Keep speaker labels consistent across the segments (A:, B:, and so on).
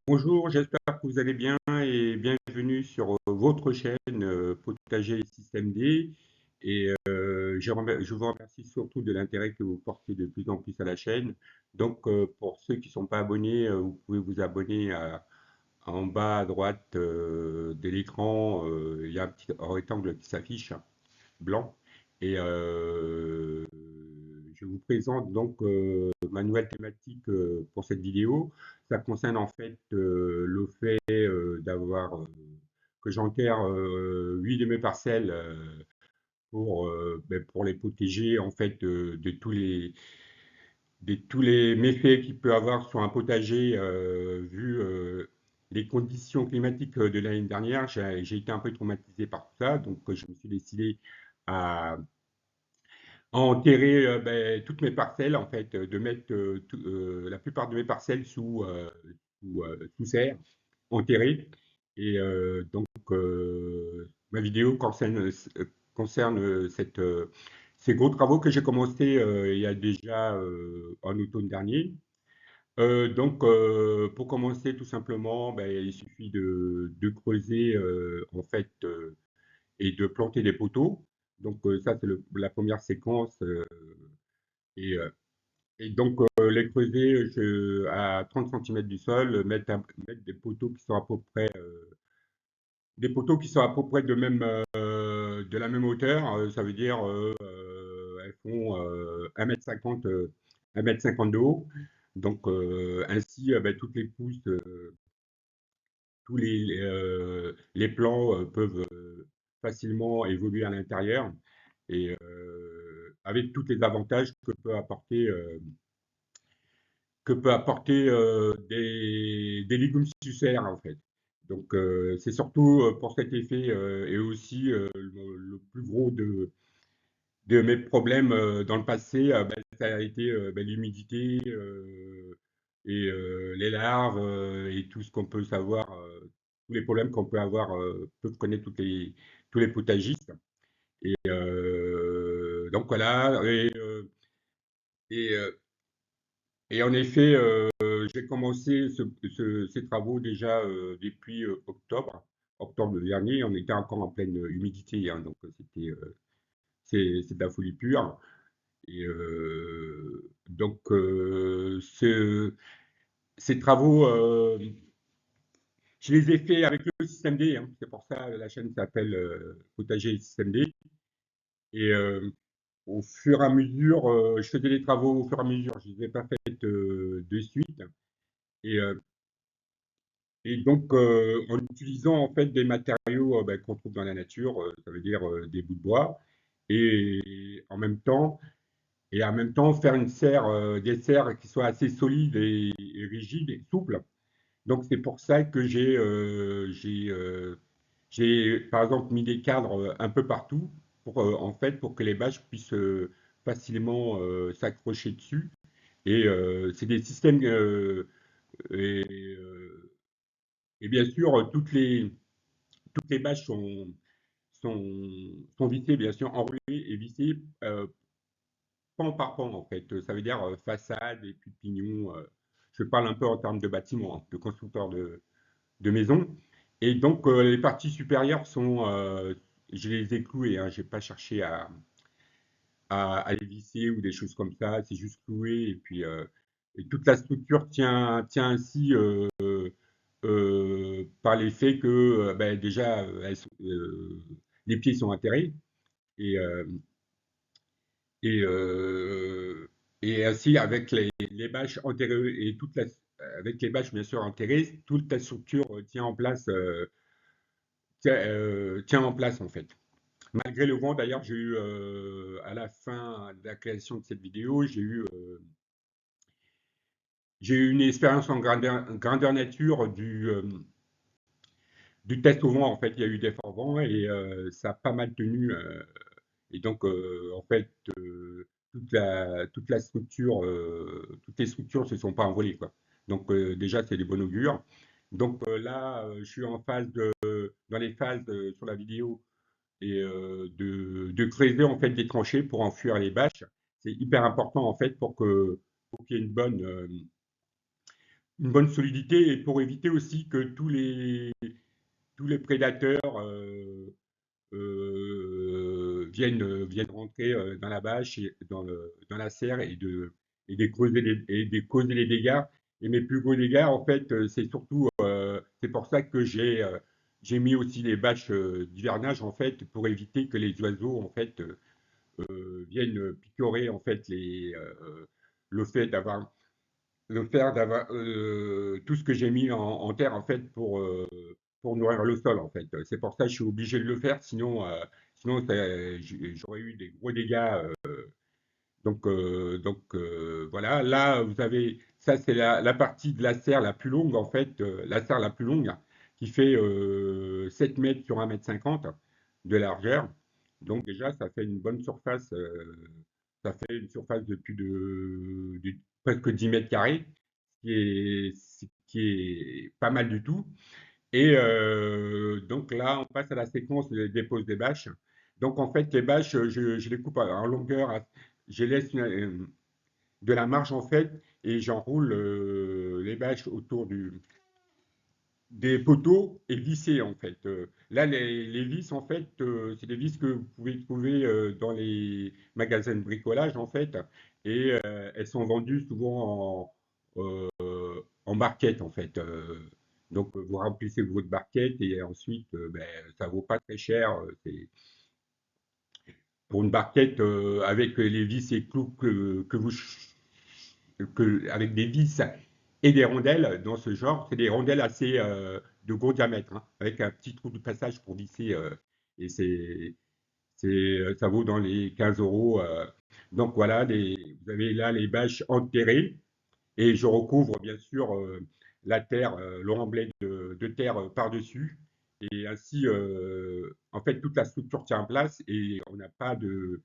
A: Bonjour, j'espère que vous allez bien et bienvenue sur votre chaîne Potager Système D. Et je vous remercie surtout de l'intérêt que vous portez de plus en plus à la chaîne. Donc, pour ceux qui ne sont pas abonnés, vous pouvez vous abonner en bas à droite de l'écran. Il y a un petit rectangle qui s'affiche, blanc. Et je vous présente donc ma nouvelle thématique pour cette vidéo. Ça concerne en fait le fait d'avoir que j'enterre 8 de mes parcelles pour les protéger en fait de tous les méfaits qu'il peut avoir sur un potager vu les conditions climatiques de l'année dernière. J'ai été un peu traumatisé par tout ça, donc je me suis décidé à enterrer toutes mes parcelles, en fait, de mettre la plupart de mes parcelles sous serre, enterrées. Et ma vidéo concerne ces gros travaux que j'ai commencé il y a déjà en automne dernier. Pour commencer, tout simplement, il suffit de creuser en fait et de planter des poteaux. Donc ça, c'est la première séquence. Et, euh, les creuser à 30 centimètres du sol, mettre des poteaux qui sont à peu près de la même hauteur. Ça veut dire elles font 1,50 m, 1,50 m de haut. Donc ainsi, toutes les pousses, les plants peuvent facilement évoluer à l'intérieur et avec tous les avantages que peut apporter des légumes sous serre en fait. Donc c'est surtout pour cet effet et aussi le plus gros de mes problèmes dans le passé, ça a été l'humidité et les larves et tout ce qu'on peut savoir, tous les problèmes qu'on peut avoir, peuvent connaître tous les potagistes. Et donc voilà, et, euh, et en effet, j'ai commencé ces travaux déjà depuis octobre dernier. On était encore en pleine humidité, hein, donc c'est de la folie pure. Et ces travaux, je les ai faits avec le système D, hein. C'est pour ça que la chaîne s'appelle Potager Système D. Et au fur et à mesure, je faisais les travaux au fur et à mesure. Je ne les ai pas faites de suite. Et, euh, et donc, en utilisant en fait des matériaux qu'on trouve dans la nature, ça veut dire des bouts de bois, et en même temps, faire des serres qui soient assez solides et rigides et souples. Donc c'est pour ça que j'ai par exemple mis des cadres un peu partout pour que les bâches puissent facilement s'accrocher dessus. Et c'est des systèmes et, euh, et bien sûr toutes les bâches sont vissées, bien sûr enroulées et vissées pan par pan en fait. Ça veut dire façade et puis pignon. Je parle un peu en termes de bâtiment, hein, de constructeur de maison. Et donc les parties supérieures je les ai clouées, hein, j'ai pas cherché à les visser ou des choses comme ça. C'est juste cloué et puis et toute la structure tient ainsi par l'effet que déjà les pieds sont atterrés et Et, euh, et ainsi, avec les bâches enterrées et avec les bâches bien sûr enterrées, toute la structure tient en place en fait. Malgré le vent, d'ailleurs, j'ai eu à la fin de la création de cette vidéo, j'ai eu une expérience en grandeur nature du test au vent. En fait, il y a eu des forts vents et ça a pas mal tenu. Et donc, en fait, toutes les structures se sont pas envolées, quoi. Donc, déjà, c'est des bon augure. Donc là, je suis dans les phases sur la vidéo et de creuser en fait des tranchées pour enfuir les bâches. C'est hyper important en fait pour qu'il y ait une bonne solidité et pour éviter aussi que tous les prédateurs viennent rentrer dans la bâche, et dans la serre et de causer les dégâts. Et mes plus gros dégâts, en fait, c'est surtout, c'est pour ça que j'ai mis aussi les bâches d'hivernage, en fait, pour éviter que les oiseaux, en fait, viennent picorer, en fait, le fait d'avoir tout ce que j'ai mis en terre, en fait, pour nourrir le sol, en fait. C'est pour ça que je suis obligé de le faire, sinon j'aurais eu des gros dégâts. Voilà, là, vous avez, ça c'est la partie de la serre la plus longue, en fait, la serre la plus longue, qui fait 7 mètres sur 1,50 m de largeur. Donc déjà, ça fait une bonne surface, ça fait une surface de presque 10 mètres carrés, qui est pas mal du tout. Et donc là, on passe à la séquence de dépose des bâches. Donc en fait, les bâches, je les coupe en longueur, je laisse de la marge en fait, et j'enroule les bâches autour des poteaux et vissées en fait. Là, les vis en fait, c'est des vis que vous pouvez trouver dans les magasins de bricolage en fait, et elles sont vendues souvent en barquette en fait. Donc vous remplissez votre barquette et ensuite ben, ça vaut pas très cher. C'est pour une barquette avec les vis et clous avec des vis et des rondelles dans ce genre, c'est des rondelles assez de gros diamètre, hein, avec un petit trou de passage pour visser et ça vaut dans les 15 euros. Donc voilà, vous avez là les bâches enterrées et je recouvre bien sûr la terre, le remblai de terre par-dessus. Et ainsi, en fait, toute la structure tient en place et on n'a pas de.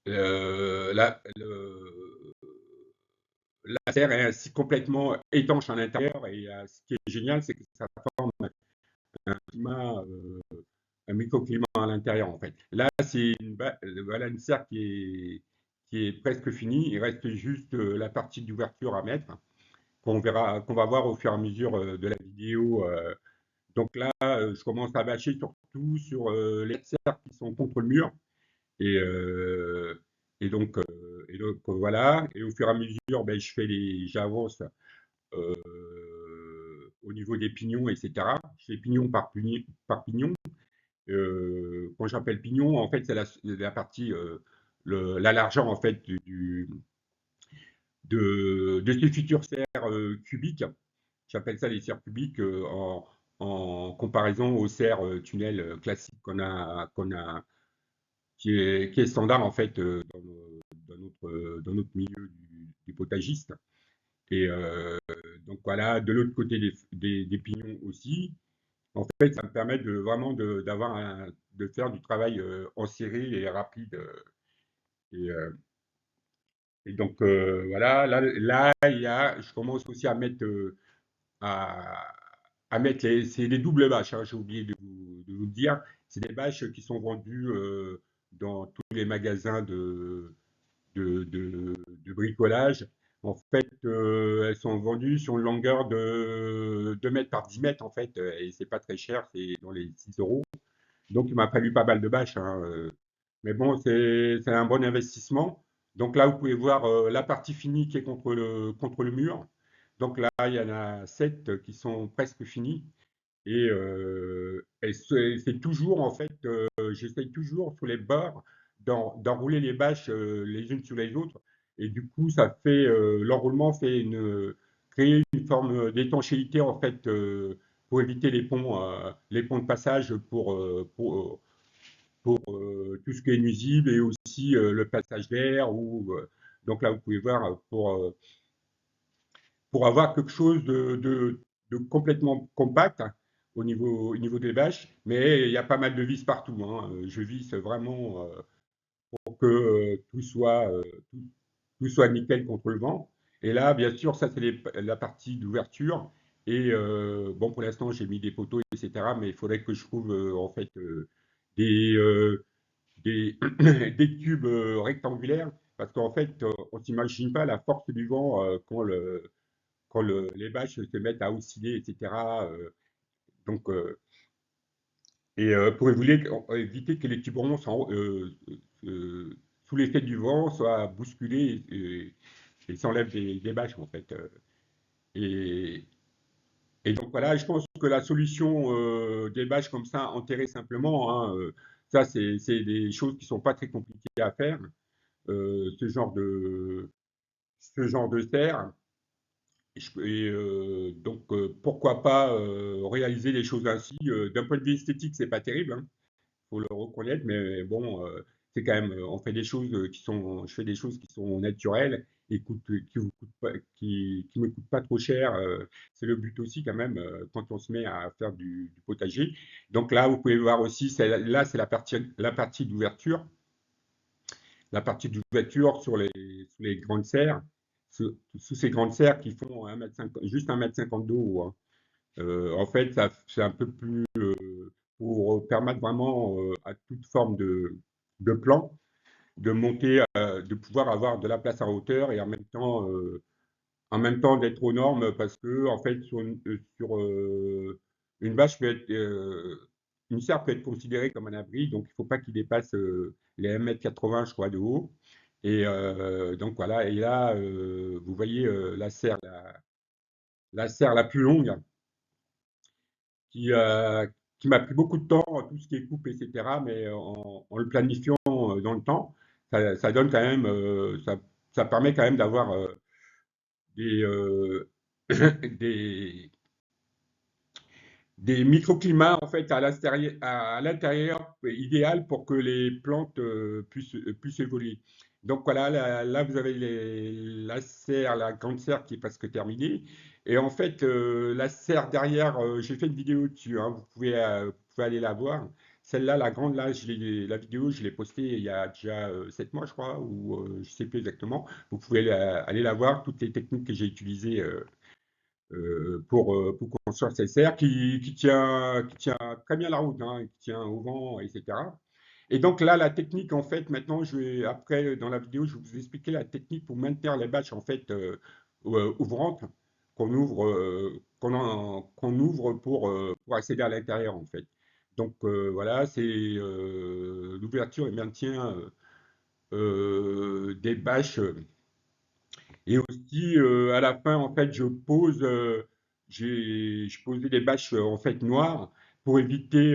A: La terre est ainsi complètement étanche à l'intérieur. Et ce qui est génial, c'est que ça forme un climat, un microclimat à l'intérieur, en fait. Là, voilà une serre qui est presque finie. Il reste juste la partie d'ouverture à mettre, qu'on va voir au fur et à mesure de la vidéo. Donc là, je commence à bâcher surtout sur les serres qui sont contre le mur. Et, euh, voilà. Et au fur et à mesure, ben, j'avance au niveau des pignons, etc. Je fais pignon par pignon. Quand j'appelle pignon, en fait, c'est la partie, la largeur en fait de ces futures serres cubiques. J'appelle ça les serres cubiques en comparaison aux serres tunnels classiques qui est standard en fait dans notre milieu du potagiste. Et donc voilà, de l'autre côté des pignons aussi. En fait, ça me permet vraiment de faire du travail en série et rapide. Et, euh, et donc voilà, là je commence aussi à, à mettre c'est les doubles bâches, hein, j'ai oublié de vous le dire. C'est des bâches qui sont vendues dans tous les magasins de bricolage. En fait, elles sont vendues sur une longueur de 2 mètres par 10 mètres, en fait, et c'est pas très cher, c'est dans les 6 euros. Donc, il m'a fallu pas mal de bâches, hein, mais bon, c'est un bon investissement. Donc là, vous pouvez voir la partie finie qui est contre le mur. Donc là, il y en a 7 qui sont presque finies. Et c'est toujours, en fait, j'essaye toujours sur les bords d'enrouler les bâches les unes sur les autres. Et du coup, l'enroulement créer une forme d'étanchéité, en fait, pour éviter les ponts de passage pour tout ce qui est nuisible et aussi le passage d'air. Donc là, vous pouvez voir, pour avoir quelque chose de complètement compact au niveau des bâches, mais il y a pas mal de vis partout, hein. Je visse vraiment pour que tout, tout soit nickel contre le vent. Et là, bien sûr, ça c'est la partie d'ouverture. Et bon, pour l'instant, j'ai mis des poteaux, etc. Mais il faudrait que je trouve en fait des, des tubes rectangulaires, parce qu'en fait, on ne s'imagine pas la force du vent quand les bâches se mettent à osciller, etc. Donc, pour éviter que les tiburons, sous l'effet du vent, soient bousculés et s'enlèvent des bâches, en fait. Et, et donc voilà, je pense que la solution des bâches comme ça, enterrées simplement, hein, ça, c'est des choses qui sont pas très compliquées à faire. Euh, ce genre de, ce genre de serre. Donc, pourquoi pas réaliser les choses ainsi. D'un point de vue esthétique, c'est pas terrible, hein, faut le reconnaître, mais bon, c'est quand même, on fait des choses je fais des choses qui sont naturelles et qui me coûtent pas trop cher. C'est le but aussi quand même quand on se met à faire du potager. Donc là, vous pouvez voir aussi, là, c'est la partie d'ouverture, sous les grandes serres, sous ces grandes serres qui font 1,50 m, juste 1,50 m d'eau, hein. En fait, c'est un peu plus pour permettre vraiment à toute forme de plan de monter, de pouvoir avoir de la place en hauteur et en même temps d'être aux normes parce que en fait une bâche une serre peut être considérée comme un abri, donc il ne faut pas qu'il dépasse les 1,80 m, je crois, de haut. Et donc voilà, et là, vous voyez la serre la plus longue qui, euh, qui m'a pris beaucoup de temps, tout ce qui est coupe, etc. Mais en le planifiant dans le temps, ça donne quand même, ça permet quand même d'avoir des, des, des microclimats en fait à l'intérieur idéal pour que les plantes puissent évoluer. Donc voilà, là, vous avez la serre, la grande serre qui est presque terminée. Et en fait, la serre derrière, j'ai fait une vidéo dessus, hein, vous pouvez aller la voir. Celle-là, la grande, là, la vidéo, je l'ai postée il y a déjà 7 mois, je crois, ou je ne sais plus exactement. Vous pouvez aller la voir, toutes les techniques que j'ai utilisées pour construire ces serres qui tient très bien la route, hein, qui tient au vent, etc. Et donc là, la technique, en fait, maintenant, après, dans la vidéo, je vais vous expliquer la technique pour maintenir les bâches, en fait, ouvrantes, qu'on ouvre pour accéder à l'intérieur, en fait. Donc voilà, c'est l'ouverture et maintien des bâches et aussi, à la fin, en fait, je posais des bâches en fait noires pour éviter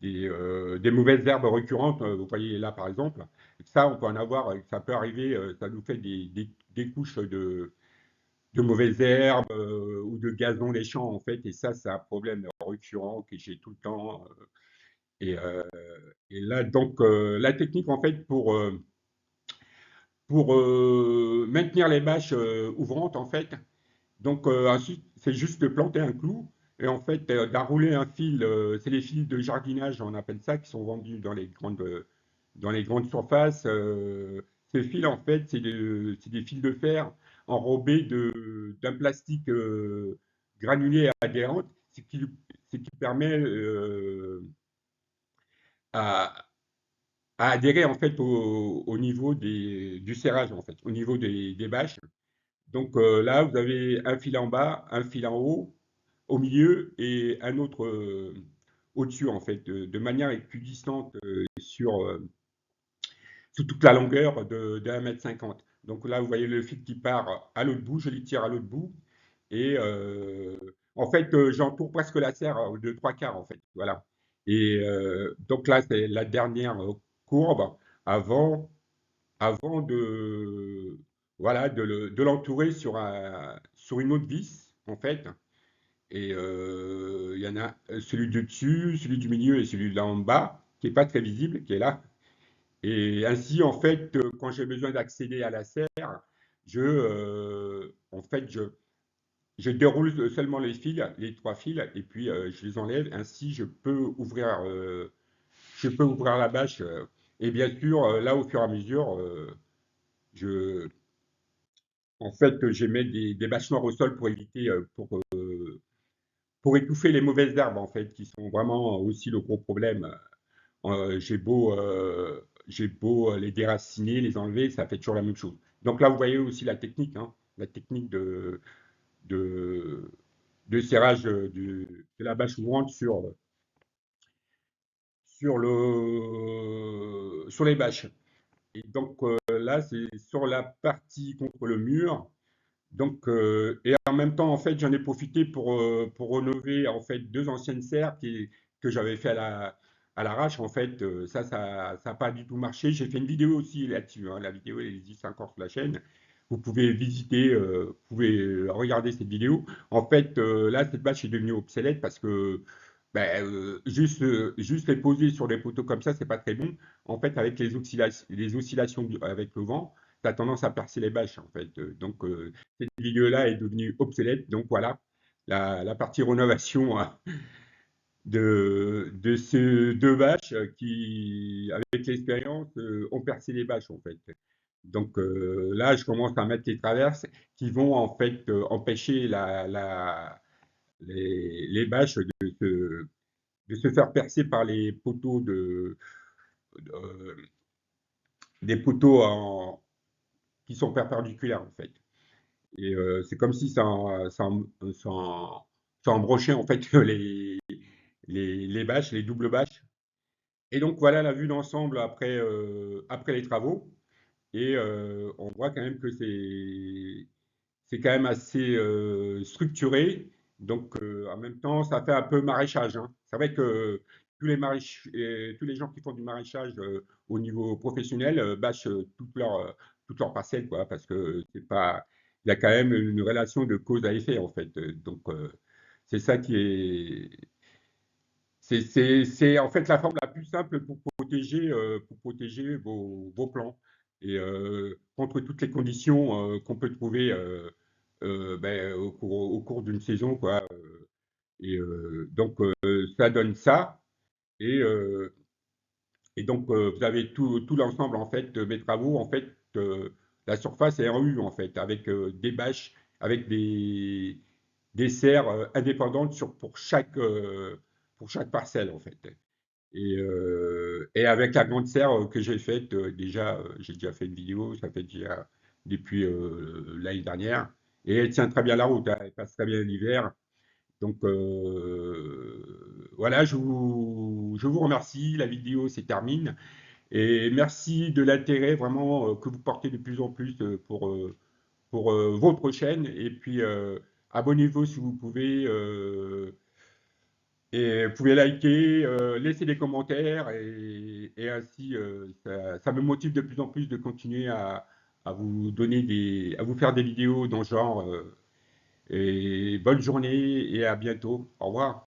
A: des mauvaises herbes récurrentes. Vous voyez là, par exemple, ça, on peut en avoir, ça peut arriver, ça nous fait des couches de mauvaises herbes ou de gazon des champs, en fait, et ça, c'est un problème récurrent que j'ai tout le temps. Et, euh, et là, donc, la technique, en fait, pour maintenir les bâches ouvrantes, en fait. Donc, ensuite, c'est juste de planter un clou et en fait, d'enrouler un fil. C'est les fils de jardinage, on appelle ça, qui sont vendus dans les grandes surfaces. Ces fils, en fait, c'est des fils de fer enrobés d'un plastique granulé adhérent, ce qui permet à, à adhérer en fait au niveau du serrage, en fait, au niveau des bâches. Donc là, vous avez un fil en bas, un fil en haut, au milieu et un autre au-dessus, en fait, de manière équidistante sur toute la longueur de 1,50 m. Donc là, vous voyez le fil qui part à l'autre bout, je le tire à l'autre bout. Et en fait, j'entoure presque la serre de trois quarts, en fait. Voilà. Et donc là, c'est la dernière courbe avant, avant voilà, de l'entourer sur une autre vis, en fait. Et il y en a celui du dessus, celui du milieu et celui de là en bas, qui n'est pas très visible, qui est là. Et ainsi, en fait, quand j'ai besoin d'accéder à la serre, en fait, je déroule seulement les fils, les trois fils, et puis je les enlève. Ainsi, je peux ouvrir la bâche. Et bien sûr, là, au fur et à mesure, je, en fait, je mets des bâches noires au sol pour étouffer les mauvaises herbes, en fait, qui sont vraiment aussi le gros problème. J'ai beau les déraciner, les enlever, ça fait toujours la même chose. Donc là, vous voyez aussi la technique, hein, la technique de, de serrage de la bâche ouvrante sur les bâches. Et donc là, c'est sur la partie contre le mur. Donc, et en même temps, en fait, j'en ai profité pour rénover en fait deux anciennes serres que j'avais fait à l'arrache. En fait, ça a pas du tout marché. J'ai fait une vidéo aussi là-dessus, hein. La vidéo elle existe encore sur la chaîne. Vous pouvez visiter, vous pouvez regarder cette vidéo. En fait, là, cette bâche est devenue obsolète parce que ben, juste les poser sur des poteaux comme ça, c'est pas très bon. En fait, avec les oscillations avec le vent, ça a tendance à percer les bâches, en fait. Donc, cette vidéo-là est devenue obsolète. Donc, voilà, la partie rénovation hein, de ces deux bâches qui, avec l'expérience, ont percé les bâches, en fait. Donc, là, je commence à mettre les traverses qui vont, en fait, empêcher les bâches de se faire percer par les poteaux euh, des poteaux qui sont perpendiculaires en fait. Et c'est comme si ça embrochait en fait les bâches, les doubles bâches. Et donc voilà la vue d'ensemble après les travaux. Et on voit quand même que c'est quand même assez structuré. Donc, en même temps, ça fait un peu maraîchage, hein. C'est vrai que tous les gens qui font du maraîchage au niveau professionnel bâchent toutes leurs parcelles, quoi, parce que c'est pas, il y a quand même une relation de cause à effet, en fait. Donc, c'est ça qui est, c'est en fait la forme la plus simple pour protéger vos plants et contre toutes les conditions qu'on peut trouver ben, au cours d'une saison, quoi. Et donc, ça donne ça. Et, euh, et donc, vous avez tout l'ensemble, en fait, de mes travaux. En fait, la surface est en U, en fait, avec des bâches, avec des serres indépendantes pour chaque parcelle, en fait. Et avec la grande serre que j'ai faite, j'ai déjà fait une vidéo, ça fait déjà depuis l'année dernière. Et elle tient très bien la route, hein, elle passe très bien l'hiver. Donc voilà, je vous remercie, la vidéo s'est termine. Et merci de l'intérêt vraiment que vous portez de plus en plus pour votre chaîne. Et puis abonnez-vous si vous pouvez. Et vous pouvez liker, laisser des commentaires et ainsi ça me motive de plus en plus de continuer à vous à vous faire des vidéos dans ce genre. Et bonne journée et à bientôt. Au revoir.